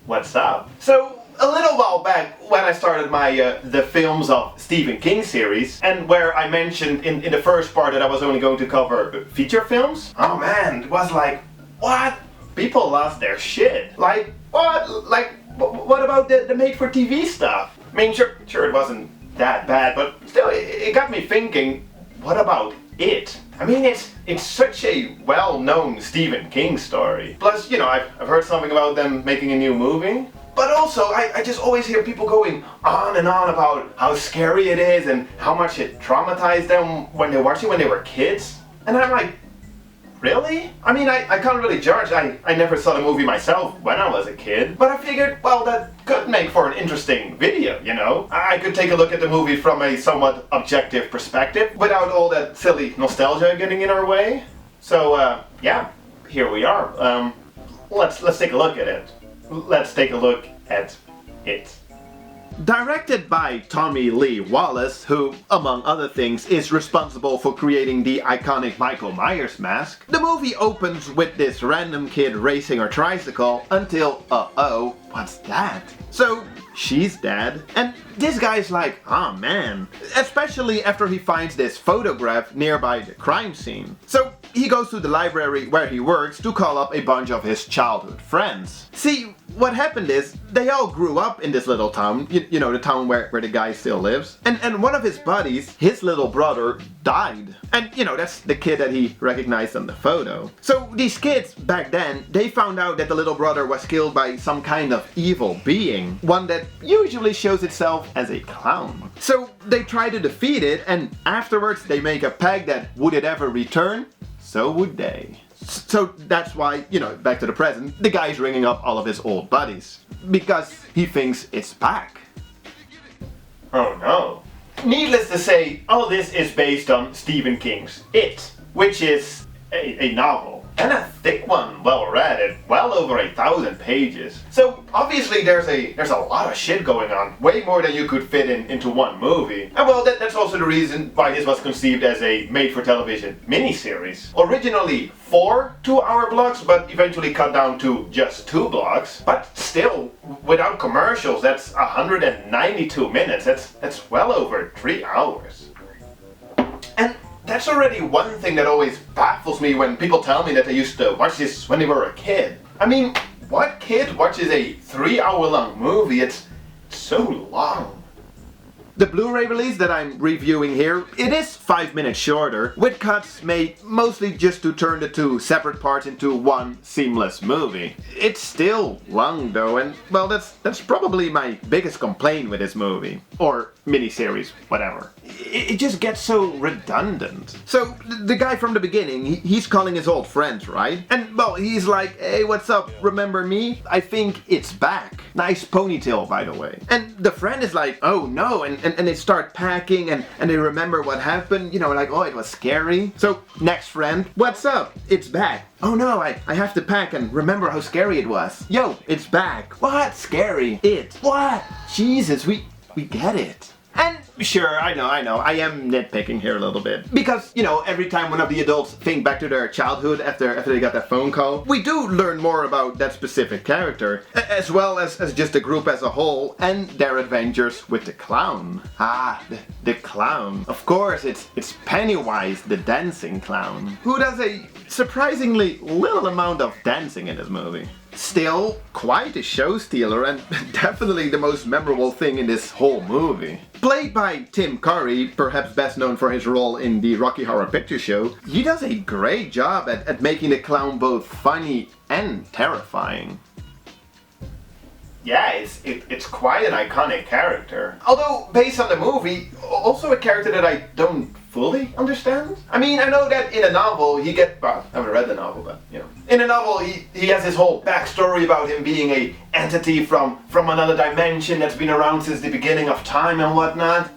What's up? So, a little while back, when I started my The Films of Stephen King series, and where I mentioned in the first part that I was only going to cover feature films, oh man, it was like, what? People lost their shit. Like, what? Like, what about the made-for-TV stuff? I mean, sure it wasn't that bad, but still, it got me thinking, what about it? I mean, it's such a well-known Stephen King story. Plus, you know, I've heard something about them making a new movie. But also, I just always hear people going on and on about how scary it is and how much it traumatized them when they watched it when they were kids. And I'm like, really? I mean, I can't really judge. I never saw the movie myself when I was a kid. But I figured, well, that could make for an interesting video, you know? I could take a look at the movie from a somewhat objective perspective without all that silly nostalgia getting in our way. So, yeah, here we are. Let's take a look at it. Let's take a look at it. Directed by Tommy Lee Wallace, who, among other things, is responsible for creating the iconic Michael Myers mask, the movie opens with this random kid racing her tricycle until, uh-oh, what's that? So, she's dead, and this guy's like, oh man. Especially after he finds this photograph nearby the crime scene. So, he goes to the library where he works to call up a bunch of his childhood friends. See, what happened is, they all grew up in this little town, you know, the town where the guy still lives. And one of his buddies, his little brother, died. And, you know, that's the kid that he recognized on the photo. So these kids, back then, they found out that the little brother was killed by some kind of evil being. One that usually shows itself as a clown. So they try to defeat it, and afterwards they make a pact that would it ever return, so would they. So that's why, you know, back to the present, the guy's ringing up all of his old buddies. Because he thinks it's back. Oh no. Needless to say, all this is based on Stephen King's It, which is a novel. And a thick one, well read, it well over 1,000 pages. So obviously there's a lot of shit going on, way more than you could fit into one movie. And well, that's also the reason why this was conceived as a made-for-television miniseries. Originally 4 2-hour blocks, but eventually cut down to just 2 blocks. But still, without commercials, that's 192 minutes. That's well over 3 hours. And that's already one thing that always baffles me when people tell me that they used to watch this when they were a kid. I mean, what kid watches a 3-hour-long movie? It's so long. The Blu-ray release that I'm reviewing here, it is 5 minutes shorter, with cuts made mostly just to turn the 2 separate parts into one seamless movie. It's still long though, and well, that's probably my biggest complaint with this movie. Or miniseries, whatever. It just gets so redundant. So, the guy from the beginning, he's calling his old friends, right? And, well, he's like, hey, what's up, remember me? I think it's back. Nice ponytail, by the way. And the friend is like, oh no, and they start packing, and they remember what happened, you know, like, oh, it was scary. So, next friend, what's up? It's back. Oh no, I have to pack and remember how scary it was. Yo, it's back. What? Scary? It. What? Jesus, we get it. And sure, I know, I am nitpicking here a little bit. Because, you know, every time one of the adults think back to their childhood after they got that phone call, we do learn more about that specific character, as well as just the group as a whole and their adventures with the clown. Ah, the clown. Of course, it's Pennywise, the dancing clown, who does a surprisingly little amount of dancing in this movie. Still, quite a show stealer and definitely the most memorable thing in this whole movie. Played by Tim Curry, perhaps best known for his role in the Rocky Horror Picture Show, he does a great job at making the clown both funny and terrifying. Yeah, it's quite an iconic character. Although, based on the movie, also a character that I don't fully understand. I mean, I know that in a novel well, I haven't read the novel, but, you know. In a novel, he has this whole backstory about him being a entity from another dimension that's been around since the beginning of time and whatnot.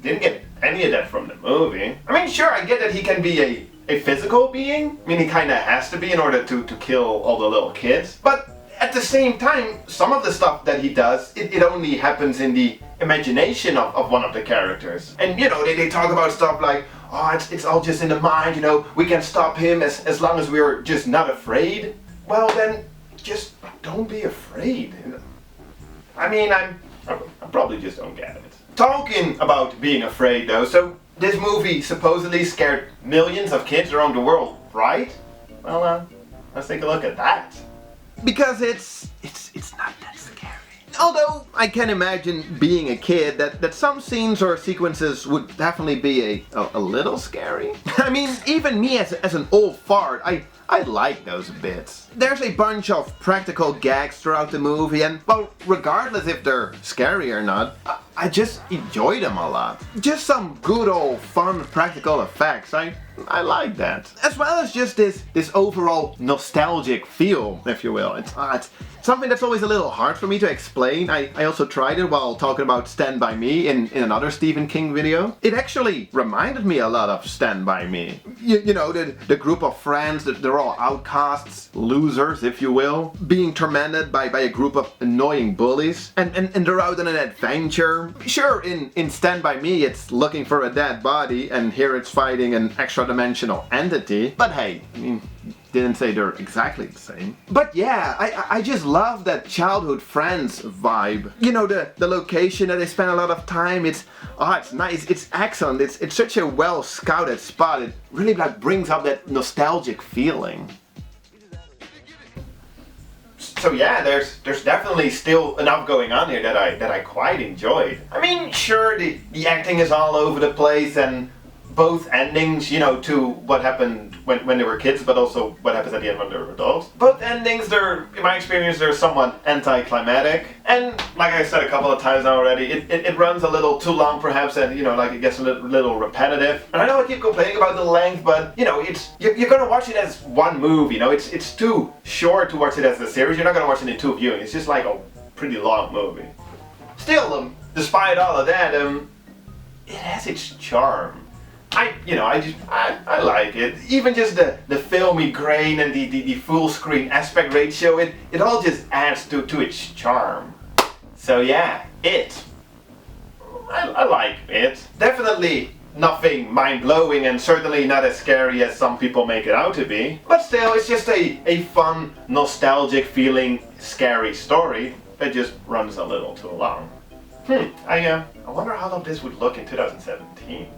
Didn't get any of that from the movie. I mean, sure, I get that he can be a physical being. I mean, he kinda has to be in order to kill all the little kids. But at the same time, some of the stuff that he does, it only happens in the imagination of one of the characters. And, you know, they talk about stuff like, oh, it's all just in the mind, you know, we can stop him as long as we're just not afraid. Well then, just don't be afraid. I mean, I probably just don't get it. Talking about being afraid though, so this movie supposedly scared millions of kids around the world, right? Well, let's take a look at that. Because it's not that scary. Although I can imagine being a kid that some scenes or sequences would definitely be a little scary. I mean, even me as an old fart, I like those bits. There's a bunch of practical gags throughout the movie and, well, regardless if they're scary or not, I just enjoy them a lot. Just some good old fun practical effects. I like that. As well as just this overall nostalgic feel, if you will. It's something that's always a little hard for me to explain. I also tried it while talking about Stand By Me in another Stephen King video. It actually reminded me a lot of Stand By Me. You know, the group of friends, they're all outcasts, losers, if you will, being tormented by a group of annoying bullies, and they're out on an adventure. Sure, in Stand By Me it's looking for a dead body, and here it's fighting an extra-dimensional entity, but hey, I mean, didn't say they're exactly the same. But yeah, I just love that childhood friends vibe. You know, the location that they spend a lot of time, it's nice, it's excellent, it's such a well scouted spot. It really like brings up that nostalgic feeling. So yeah, there's definitely still enough going on here that I quite enjoyed. I mean, sure, the acting is all over the place, and both endings, you know, to what happened when they were kids, but also what happens at the end when they're adults. Both endings, in my experience, they're somewhat anticlimactic. And like I said a couple of times already, it runs a little too long perhaps, and you know, like it gets a little repetitive. And I know I keep complaining about the length, but you know, you're gonna watch it as one movie, you know, it's too short to watch it as a series. You're not gonna watch it in two viewings. It's just like a pretty long movie. Still, despite all of that, it has its charm. I like it. Even just the filmy grain and the full screen aspect ratio, it all just adds to its charm. So yeah, I like it. Definitely nothing mind-blowing and certainly not as scary as some people make it out to be. But still, it's just a fun, nostalgic feeling, scary story that just runs a little too long. I wonder how long this would look in 2017.